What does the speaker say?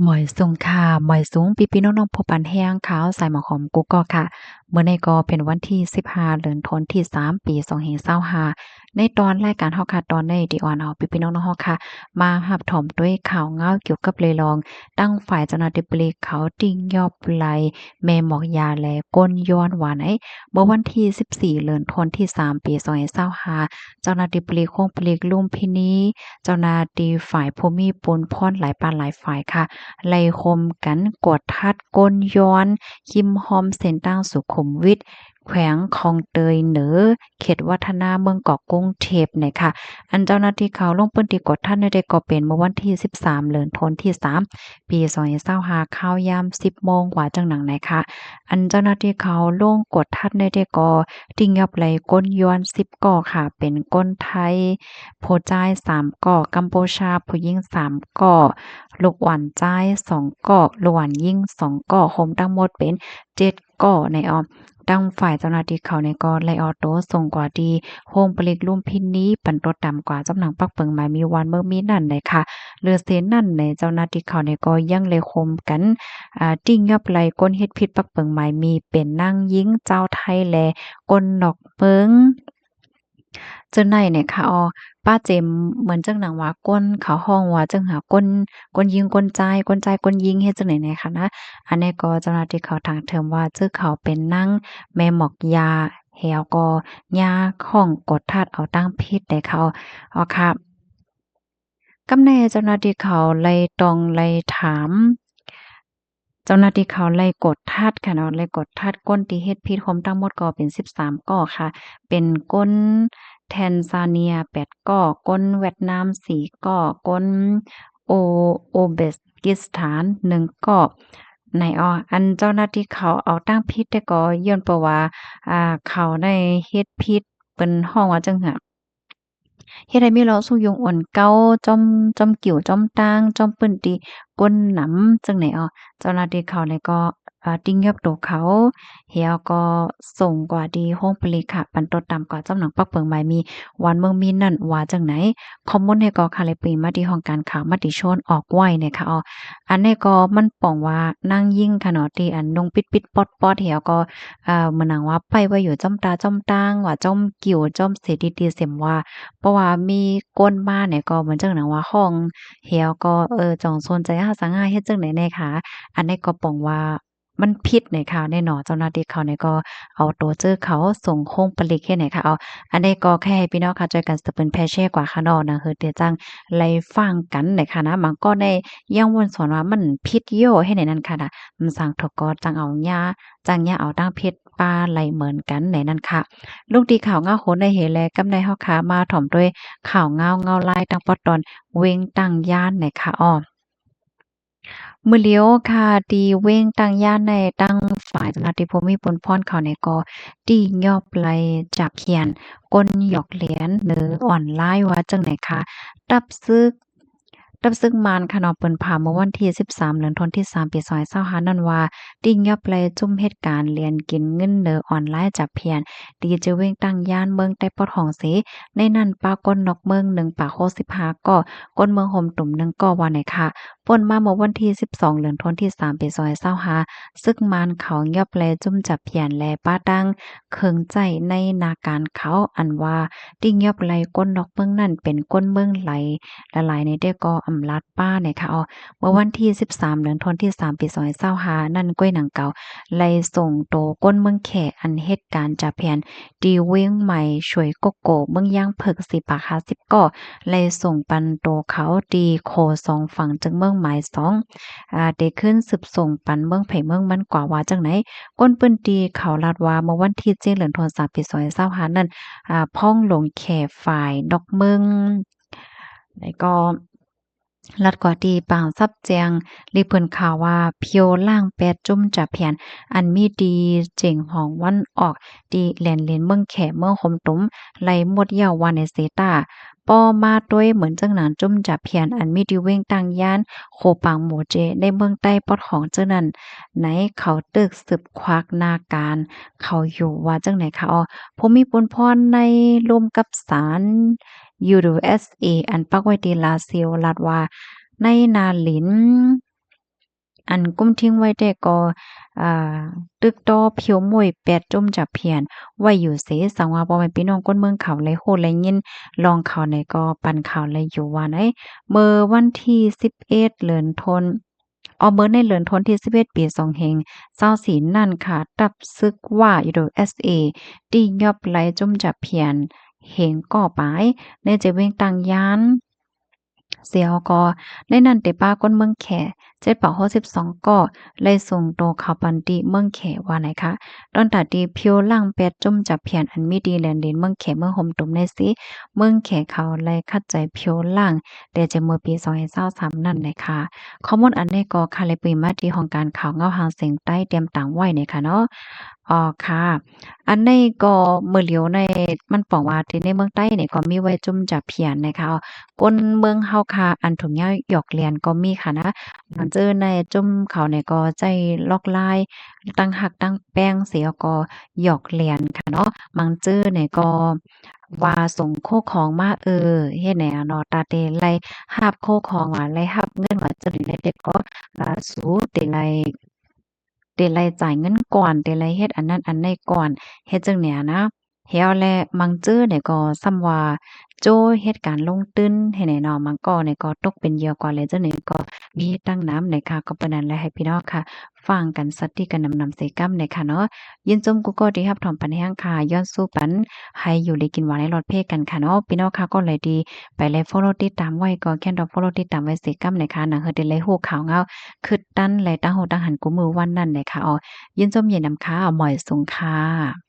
หมอยสูงค่ะหมอยสูงพี่ๆน้องๆผู้ปานแห้งขาวสายหมอหอมกุ๊กก๊อกค่ะเมื่อในก็เป็นวันที่15เดือนธันวาคมที่3ปี2525ในตอนรายการเฮาค่ะตอนในที่อ่อนเอาพี่ๆน้องๆเฮาค่ะมารับถมด้วยข่าวเงาเกี่ยวกับเลยลองตั้งฝ่ายเจ้าหน้าที่ปลีกเขาติ้งยอบไหลแม่หมอกยาและก้นย้อนหวานเมื่อวันที่14เดือนธันวาคมที่3ปี2525เจ้าหน้าที่ปลีกคงปลีกลุมพินีเจ้าหน้าที่ฝ่ายภูมิปนพรหลายปานหลายฝ่ายค่ะ ไล่คมกันกวดทัดก้นย้อนคิมฮอมเส้นตั้งสุขุมวิทแขวงคลองเตยเหนือเขตวัฒนาเมืองเกาะกรุงเทพเนี่ยค่ะอันเจ้าหน้าที่เขาลงพื้นที่กดทัดได้ก็เป็นเมื่อวันที่13เดือนธันวาคมที่3ปี2025ข้าวยาม10โมงกว่าจังหนังไหนค่ะอันเจ้าหน้าที่เขาลงกดทัดได้ก็ติ้งยับไหลก้นย้อน10ก่อค่ะเป็นก้นไทยโพจ้าย3ก่อกัมพูชาผู้หญิง3ก่อ ลูกหวานใจาย2เกาะลูกหวานยิ่ง2เกาะรวมทั้งหมดเป็น7เกาะในออมดังฝ่ายเจ้าหน้าที่เขาในก็ไล่ออโตส่งกว่าดีโฮมปลีกลุ่มพินนี้ปันรถดำกว่าจำหนังปักเปิงหมายมีวันเมื่อมีนั่นเลยค่ะเรือเสนนั่นในเจ้าหน้าที่เขาในก็ยังเลยคมกันติ้งยับไหลก้นเฮ็ดพิษปักเปิงหมายมีเป็นนางยิงเจ้าไทยแลก้นนอกเปิง เจ้าไหนเนี่ยค่ะป้าเจมเหมือนจังหนังว่าก้นเขาห้องว่าจังหาก้นยิงก้นจ่ายก้นจ่ายก้นยิงเฮ็ดจังไหนแหน่ค่ะนะอันนี้ก็เจ้าหน้าที่เขาทางเทิมว่าชื่อเขาเป็นนางแม่หมอกยาแฮวก็ยาของกดทัดเอาตั้งพิษได้เขาค่ะกำแน่เจ้าหน้าที่เขาไล่ตองไล่ถามเจ้าหน้าที่เขาไล่กดทัดค่ะเนาะไล่กดทัดก้นที่เฮ็ดพิษรวมทั้งหมดก็เป็น13ก้อค่ะเป็นก้น แทนซาเนีย8ก้อก้นเวียดนาม4ก้อก้นโอโอเบสกิสถาน1ก้อในอันเจ้าหน้าที่เขาเอาตั้งพิษแต่ก็ย้อนเพราะว่าเขาได้เฮ็ดพิษเปิ้นฮ้องว่าจั่งหะ เฮ็ดให้มีเราสู้ยุงอ่อนเก่าจอมกิ่วจอมตางจอมปื้นติก้นหนำจังไหนเจ้าหน้าที่เขาเนี่ยก็ติ้งยอบโตเขาเฮียก็ส่งกว่าดีห้องปลีค่ะปันตดตามกว่าจำหนังปักเปิงหมายมีวันเมืองมีนั่นว่าจังไหนคอมมูนให้ก็ค่ะเลยปีมาที่ห้องการข่าวมติชนออกไว้เนี่ยค่ะอันนี้ก็มันป้องว่านางยิ่งค่ะเนาะที่อันนงปิดๆป๊อดๆเหี่ยวก็เหมือนหนังว่าไปไว้อยู่จ้อมตาจ้อมตางว่าจ้อมกิ่วจ้อมเสดิตีเสียมว่า เพราะว่ามีก้นบ้านเนี่ยก็เหมือนจังหนังว่าห้องเหี่ยวก็จ่องโซนใจหาสังหาเฮ็ดจังได๋แน่ค่ะอันนี้ก็ป้องว่ามันผิดในข่าวแน่เนาะเจ้าหน้าที่เขาเนี่ยก็เอาตัวเจอเขาส่งโรงผลิตเฮ็ดให้ค่ะอันนี้ก็แค่ให้พี่น้องเข้าใจกันสะเปิ้นแพร่แชร์กว่าค่ะเนาะนะคือเดี๋ยวจังไล่ฟังกันในค่ะนะบางก็ได้ยังวนสอนว่ามันผิดโยเฮ็ดให้นั่นค่ะน่ะมันสร้างทกจังเอาหญ้าจังหญ้าเอาตั้งเพชรปลาไหลเหมือนกันในนั้นค่ะ ลูกดีข่าวเงาโหนได้เห็นแลกำไดเฮาขามาถ่อมด้วยข่าวเงาลายตั้งปอตอนเวงตั้งย่านไหนค่ะมื้อเลียวค่ะตีเว้งตั้งย่านในตั้งฝ่ายราธิภูมิปนพรเขาในก็ตี้ยอบไหลจากเขียนก้นหยอกเหรียญหรือออนไลน์ว่าจังไหนคะรับซึกรับซึกมานค่ะเนาะเปิ้นพาเมื่อวันที่13เดือนธันวาคมที่3ปี2025นั้นว่าติ้งยอบไหลจุ่มเหตุการณ์เรียนกินเงินเด้อออนไลน์จากเพียนตีจะเว้งตั้งย่านเมืองใต้ปอดห้องเสในนั้นปาก้นนอกเมือง1ปาโค15ก็ก้นเมืองห่มตุ่ม1ก็ว่าไหนค่ะ ป่นมาเมื่อวันที่12เดือนธันวาคมที่3ปี2025ซึ่งมานเขายอบแลจุ่มจับเพียนแลป้าดังเคิงใจในนาการเขาอันว่าติ้งยอบไหลก้นนอกเมืองนั่นเป็นก้นเมืองไหลละลายในได้ก็อำลาดป้าเนี่ยค่ะเมื่อวันที่13เดือนธันวาคมที่3ปี2025นั่นก้วยหนังเก่าไล่ส่งโตก้นเมืองแขอันเหตุการณ์จับเพียนดีเว้งใหม่ช่วยโกโก้เมืองย่างเพิก10ปาก50ก็เลยส่งปันโตเขาดีโค2ฝั่งจึงเมืองหมาย2ได้ขึ้นสืบส่งปันเมืองไผเมืองมันกว่าว่าจังไหนก้นปื้นตีเขาลาดว่าเมื่อวันที่7เดือนธันวาคมปี2025นั้นพ้องหลงแขฝ่ายนอกเมืองแล้วก็ ลัดกว่าดีปางซับแจงรีเพิ่นข่าวว่าเพียวล่างแปดจุ่มจะเพียนอันมีดีเจ๋งหองวันออกดีแหลนเลนเมืองแขเมืองหมตุ้มไหลหมดยาววานในเซตาป้อมาด้วยเหมือนจังหนานจุ่มจะเพียนอันมีดีเว้งตังย่านโคปางหมู่เจในเมืองใต้ปอดของเจ้านั้นไหนเขาตึกสืบควักนาการเขาอยู่ว่าจังไหนคะผมมีปนพรในรวมกับสาร USA อันปักไว้ที่ลาซิลลาดว่าในนาหลิน อันกุ้มทิ้งไว้แต่ก็อ่าตึกต่อเพียวม่วยแปดจมจับเพียนไว้อยู่เสสังว่าบ่แม่นพี่น้องก้นเมืองเขาเลยโฮดเลยยินลองเขาในก็ปันข่าวเลยอยู่ว่าไหนเมื่อวันที่11เดือนธันเมื่อในเดือนธันที่11ปี2524นั่นค่ะตับซึกว่าอยู่โด SA ที่ยอบไหลจมจับเพียนเหงก่อปายในจะเว้งตังยานเสียวก็ในนั้นเตป้าก้นเมืองแข762ก็เลยส่งโตเขาปันติเมืองแขว่าไหนคะตอนตาดีเพียวล่างเป็ดจุ่มจับเพียนอันมีดีแลนดินเมืองแขเมืองห่มตุ่มในสิเมืองแขเขาเลยคัดใจเพียวล่างแต่จะเมื่อปี2023นั่นเลยค่ะข้อมูลอันนี้ก็ค่ะเลยปีมาที่ของการข่าวเงาหางเสียงใต้เตรียมต่างไว้เนี่ยค่ะเนาะค่ะอันนี้ก็เมื่อเหลียวในมันป้องว่าที่ในเมืองใต้เนี่ยก็มีไว้จุ่มจับเพียนนะคะก้นเมืองเฮาค่ะอันถุงยาวหยอกเลียนก็มีค่ะนะมันเจอในจุ่มเขาเนี่ยก็ใจลอกลายตั้งหักตั้งแป้งเสียก็หยอกเลียนค่ะเนาะมังเจอเนี่ยก็ว่าส่งโคของมาเฮ็ดแหนเนาะตาเตไล่หาบโคของว่าไล่หับเงินว่าจะได้เด็กก็สู้เตไล่จ่ายเงินก่อนเตไล่เฮ็ดอันนั้นอันนี้ก่อนเฮ็ดจังเนี่ยนะเฮียวแลมังจื้อเนี่ยก็ซ้ำว่าโจ้เฮ็ดการลงทุนให้แน่เนาะมันก็เนี่ยก็ตกเป็นเหยื่อก่อนเลยจังนี้ก็มีตั้งน้ำเนี่ยค่ะก็ปานนั้นแหละให้พี่น้องค่ะฟังกันสักทีกันนำๆใส่กำเนี่ยค่ะเนาะยินจมกูก็ดีรับถอมปันแห้งค่ะย้อนสู้ปันให้อยู่ได้กินหวานในรถเพกันค่ะเนาะพี่น้องค่ะก็เลยดีไปเลย follow ติดตามไว้ก็แค่ดอก follow ติดตามไว้ใส่กำเนี่ยค่ะนะเฮ็ดได้เลยฮู้ข่าวเงาคึดตั้นและตั้งโหตั้งหันกูมือวันนั้นเลยค่ะยินจมเย็นนำค่ะหมอยสูงค่ะ